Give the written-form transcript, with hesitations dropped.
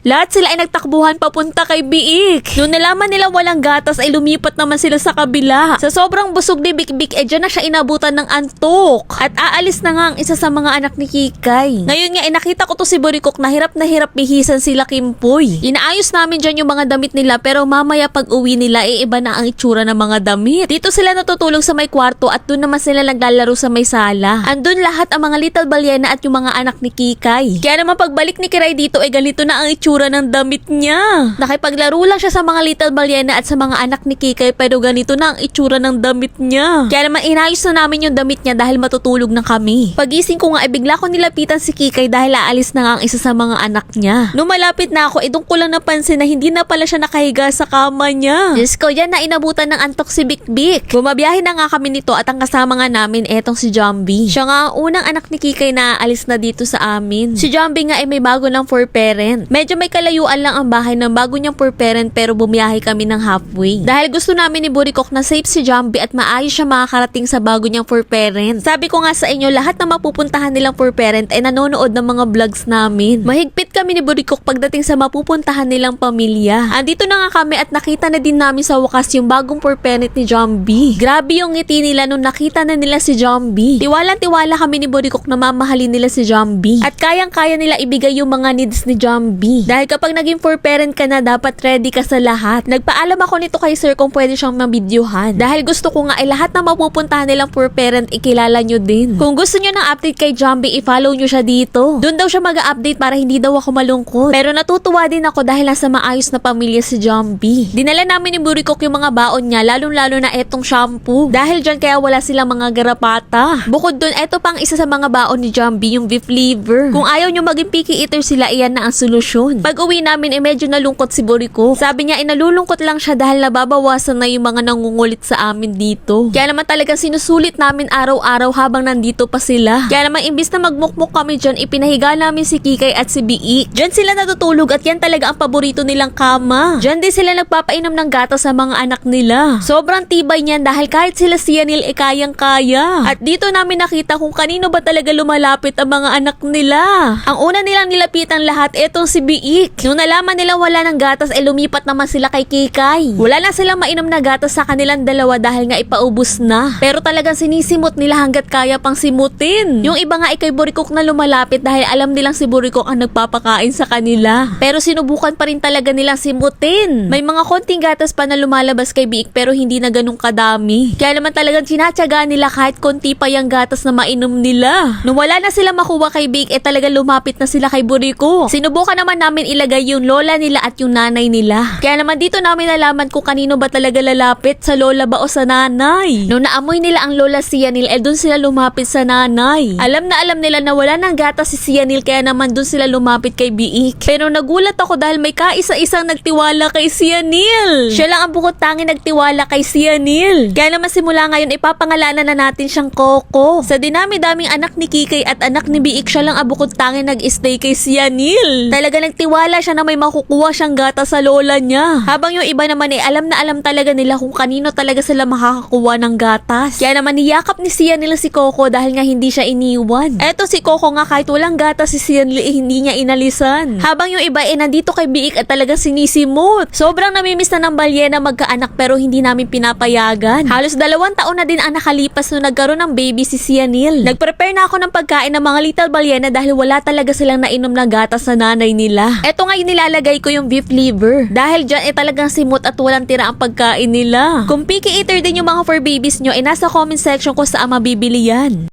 Lahat sila ay nagtakbuhan papunta kay Biik. Noong nalaman nila walang gatas ay lumipat naman sila sa kabila. Sa sobrang busog ni Biik, dyan na siya inabutan ng antok. At aalis na nga ang isa sa mga anak ni Kikay. Ngayon nga nakita ko to si Burikok na hirap bihisan sila Kimpoy. Inaayos namin dyan yung mga damit nila pero mamaya pag uwi nila iba na ang itsura ng mga damit. Dito sila natutulog sa may kwarto at doon naman sila naglalaro sa may sala. Andun lahat ang mga little balyena at yung mga anak ni Kikay. Kaya naman pagbalik ni Kiray dito ganito na ang itsura ng damit niya. Nakipaglaro lang siya sa mga little balyena at sa mga anak ni Kikay pero ganito na ang itsura ng damit niya. Kaya naman inayos na namin yung damit niya dahil matutulog na kami. Pagising ko nga bigla ko nilapitan si Kikay dahil aalis na nga ang isa sa mga anak niya. Nung malapit na ako doon ko lang napansin na hindi na pala siya nakahiga sa kama niya. Diyos ko, yan na inabutan ng antok si Bik-Bik. Bumabiyahe na nga kami nito at ang kasama nga namin etong si Jambi. Siya nga ang unang anak ni Kikay na aalis na dito sa amin. Si Jambi nga may bago ng for parent. Medyo may kalayuan lang ang bahay ng bago niyang for parent pero bumiyahe kami ng halfway. Dahil gusto namin ni Burikok na safe si Jambi at maayos siya makakarating sa bago niyang for parent. Sabi ko nga sa inyo, lahat na mapupuntahan nilang for parent ay nanonood ng mga vlogs namin. Mahigpit kami ni Burikok pagdating sa mapupuntahan nilang pamilya. Andito na nga kami at nakita na din namin sa wakas yung bagong for parent ni Jambi. Grabe yung ngiti nila nung nakita na nila si Jambi. Tiwala kami ni Burikok na mamahalin nila si Jambi. At kayang-kaya nila ibigay yung mga needs ni Jambi. Dahil kapag naging for parent ka na, dapat ready ka sa lahat. Nagpaalam ako nito kay sir kung pwede siyang mabidyohan. Dahil gusto ko nga lahat na mapupuntahan nilang for parent ikilala nyo din. Kung gusto nyo ng update kay Jambi, i-follow nyo siya dito. Doon daw siya mag-update para hindi daw ako malungkot. Pero natutuwa din ako dahil nasa maayos na pamilya si Jambi. Dinala namin ni Burikok yung mga baon niya, lalong-lalo na etong shampoo. Dahil dyan kaya wala silang mga garapata. Bukod dun, eto pang isa sa mga baon ni Jambi, yung beef liver. Kung ayaw nyo maging picky eater sila, iyan na ang solusyon. Pag uwi namin, medyo nalungkot si Burikok. Sabi niya, nalulungkot lang siya dahil nababawasan na yung mga nangungulit sa amin dito. Kaya naman talagang sinusulit namin araw-araw habang nandito pa sila. Kaya naman imbis na magmukmuk kami dyan, ipinahiga namin si Kikay at si Biik. Dyan sila natutulog at yan talaga ang paborito nilang kama. Dyan din sila nagpapainom ng gatas sa mga anak nila. Sobrang tibay niyan dahil kahit sila si Yanil kayang-kaya. At dito namin nakita kung kanino ba talaga lumalapit ang mga anak nila. Ang una nilang nilapitan lahat, etong si Biik. Nung nalaman nila wala ng gatas, lumipat naman sila kay Kikay. Wala na silang mainom na gatas sa kanilang dalawa dahil nga ipaubos na. Pero talagang sinisimot nila hanggat kaya pang simutin. Yung iba nga kay Burikok na lumalapit dahil alam nilang si Burikok ang nagpapakain sa kanila. Pero sinubukan pa rin talaga nilang simutin. May mga konting gatas pa na lumalabas kay Biik pero hindi na ganun kadami. Kaya naman talagang sinatsaga nila kahit konti pa yung gatas na mainom nila. Nung wala na sila makuha kay Biik, talagang lumapit na sila kay Burikok. Sinubukan naman namin ilagay yung lola nila at yung nanay nila. Kaya naman dito namin nalaman kung kanino ba talaga lalapit, sa lola ba o sa nanay. Nung naamoy nila ang lola si Yanil, doon sila lumapit sa nanay. Alam na alam nila na wala ng gatas si Yanil kaya naman doon sila lumapit kay Biik. Pero nagulat ako dahil may kaisa-isang nagtiwala kay si Yanil. Siya lang ang bukod tangi nagtiwala kay si Yanil. Kaya naman simula ngayon ipapangalanan na natin siyang Coco. Sa dinami-daming anak ni Kikay at anak ni Biik, siya lang ang bukod tangi nag-stay kay si Yanil. Talaga nagtiwala siya na may makukuha siyang gatas sa lola niya. Habang yung iba naman alam na alam talaga nila kung kanino talaga sila makakakuha ng gatas. Kaya naman niyakap ni si Yanil si Coco dahil nga hindi siya iniwan. Eto si Coco nga kahit walang gatas si Yanil hindi niya inalisan. Habang yung iba nandito kay Biik at talagang sinisimot. Sobrang namimiss na ng balyena magkaanak pero hindi namin pinapayagan. Halos 2 taon na din ang nakalipas nung nagkaroon ng baby si Yanil. Nagprepare na ako ng pagkain ng mga little balyena dahil wala talaga silang nainom na gatas sa nanay nila. Eto nga yung nilalagay ko yung beef liver. Dahil dyan talagang simot at walang tira ang pagkain nila. Kung picky eater din yung mga for babies nyo, nasa comment section ko saan mabibili yan.